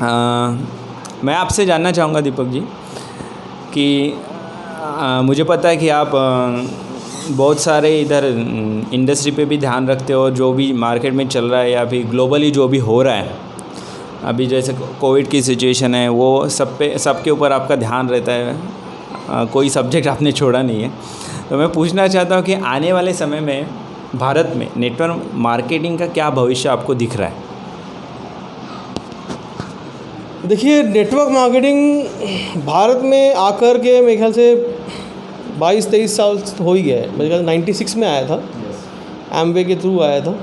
मैं आपसे जानना चाहूँगा दीपक जी कि मुझे पता है कि आप बहुत सारे इधर इंडस्ट्री पे भी ध्यान रखते हो, जो भी मार्केट में चल रहा है या फिर ग्लोबली जो भी हो रहा है, अभी जैसे कोविड की सिचुएशन है, वो सबके ऊपर आपका ध्यान रहता है। कोई सब्जेक्ट आपने छोड़ा नहीं है। तो मैं पूछना चाहता हूँ कि आने वाले समय में भारत में नेटवर्क मार्केटिंग का क्या भविष्य आपको दिख रहा है? देखिए, नेटवर्क मार्केटिंग भारत में आकर के मेरे ख्याल से 22-23 साल हो ही गया है। मेरे ख्याल 96 में आया था, एमवे के थ्रू आया था,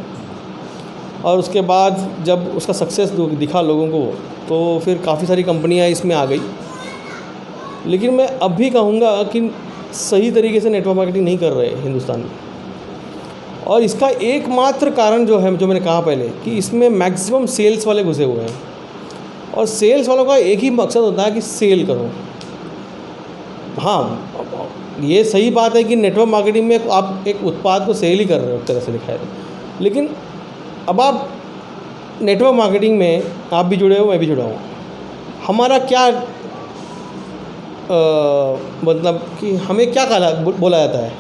और उसके बाद जब उसका सक्सेस दिखा लोगों को तो फिर काफ़ी सारी कंपनियां इसमें आ गई। लेकिन मैं अब भी कहूँगा कि सही तरीके से नेटवर्क मार्केटिंग नहीं कर रहे हिंदुस्तान में, और इसका एकमात्र कारण जो है, जो मैंने कहा पहले, कि इसमें मैक्सिमम सेल्स वाले घुसे हुए हैं, और सेल्स वालों का एक ही मकसद होता है कि सेल करो। हाँ, ये सही बात है कि नेटवर्क मार्केटिंग में आप एक उत्पाद को सेल ही कर रहे हो, एक तरह से दिखाया था। लेकिन अब आप नेटवर्क मार्केटिंग में आप भी जुड़े हो, मैं भी जुड़ा हूँ। हमारा क्या मतलब कि हमें क्या बोला जाता है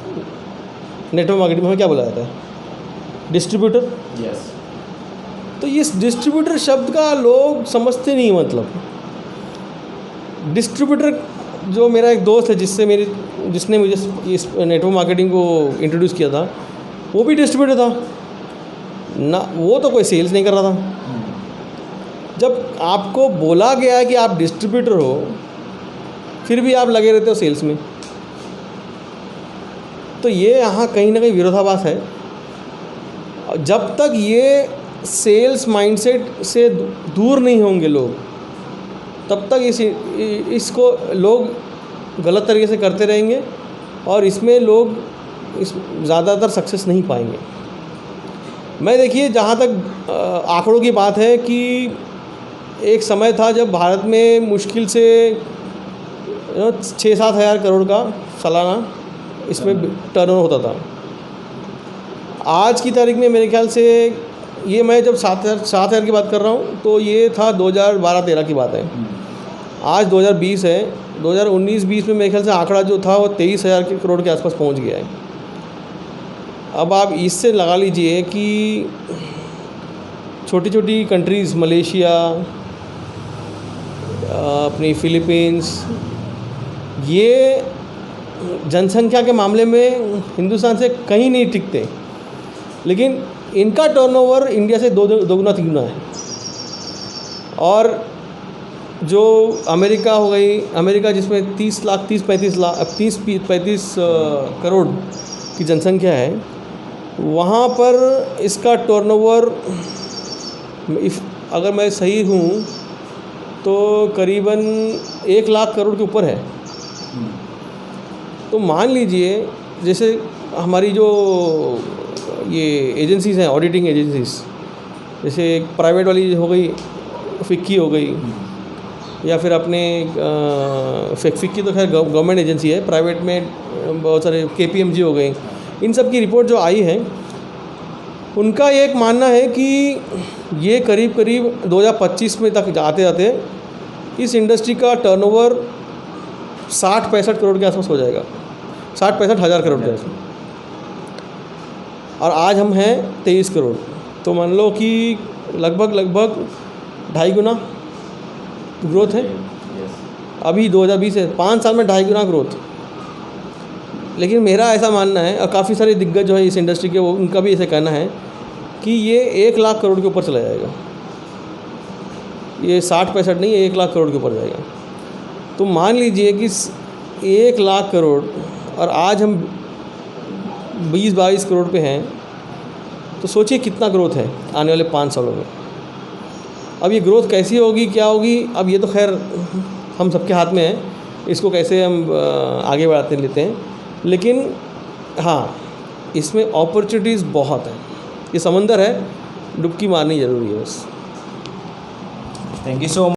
नेटवर्क मार्केटिंग में? हमें क्या बोला जाता है? डिस्ट्रीब्यूटर। यस। तो इस डिस्ट्रीब्यूटर शब्द का लोग समझते नहीं। मतलब डिस्ट्रीब्यूटर, जो मेरा एक दोस्त है जिसने मुझे इस नेटवर्क मार्केटिंग को इंट्रोड्यूस किया था, वो भी डिस्ट्रीब्यूटर था ना। वो तो कोई सेल्स नहीं कर रहा था। जब आपको बोला गया है कि आप डिस्ट्रीब्यूटर हो, फिर भी आप लगे रहते हो सेल्स में, तो ये यहाँ कहीं ना कहीं विरोधाभास है। जब तक ये सेल्स माइंडसेट से दूर नहीं होंगे लोग, तब तक इसको लोग गलत तरीके से करते रहेंगे, और इसमें लोग ज़्यादातर सक्सेस नहीं पाएंगे। मैं देखिए, जहाँ तक आंकड़ों की बात है कि एक समय था जब भारत में मुश्किल से 6-7 हज़ार करोड़ का सालाना इसमें टर्नओवर होता था। आज की तारीख में मेरे ख्याल से, ये मैं जब 7 हज़ार की बात कर रहा हूँ, तो ये था 2012-13 की बात है। आज 2020 है। 2019-20 में मेरे ख्याल से आंकड़ा जो था वो 23 हज़ार करोड़ के आसपास पहुँच गया है। अब आप इससे लगा लीजिए कि छोटी छोटी कंट्रीज़, मलेशिया, अपनी फिलीपींस, ये जनसंख्या के मामले में हिंदुस्तान से कहीं नहीं टिकते, लेकिन इनका टर्नओवर इंडिया से दोगुना तीगुना है। और जो अमेरिका हो गई, अमेरिका जिसमें 30-35 करोड़ की जनसंख्या है, वहाँ पर इसका टर्नओवर, अगर मैं सही हूँ तो करीबन 1 लाख करोड़ के ऊपर है। तो मान लीजिए, जैसे हमारी जो ये एजेंसीज़ हैं, ऑडिटिंग एजेंसीज़, जैसे प्राइवेट वाली हो गई, फिक्की हो गई, या फिर अपने फिक्की तो खैर गवर्नमेंट एजेंसी है, प्राइवेट में बहुत सारे KPMG हो गई, इन सब की रिपोर्ट जो आई है, उनका एक मानना है कि ये करीब 2025 में तक आते इस इंडस्ट्री का टर्नओवर 60-65 करोड़ के आसपास हो जाएगा, 60-65 हज़ार करोड़ के आसपास। और आज हम हैं 23 करोड़, तो मान लो कि लगभग 2.5 गुना ग्रोथ है। अभी 2020 है, 5 साल में 2.5 गुना ग्रोथ। लेकिन मेरा ऐसा मानना है, और काफ़ी सारे दिग्गज जो है इस इंडस्ट्री के, वो उनका भी ऐसा कहना है कि ये 1 लाख करोड़ के ऊपर चला जाएगा। ये 60-65 नहीं, 1 लाख करोड़ के ऊपर जाएगा। तो मान लीजिए कि 1 लाख करोड़, और आज हम 20-22 करोड़ पे हैं, तो सोचिए कितना ग्रोथ है आने वाले 5 सालों में। अब ये ग्रोथ कैसी होगी, क्या होगी, अब ये तो खैर हम सबके हाथ में है, इसको कैसे हम आगे बढ़ाते लेते हैं। लेकिन हाँ, इसमें अपॉर्चुनिटीज़ बहुत हैं। ये समंदर है, डुबकी मारनी ज़रूरी है बस। Thank you so much.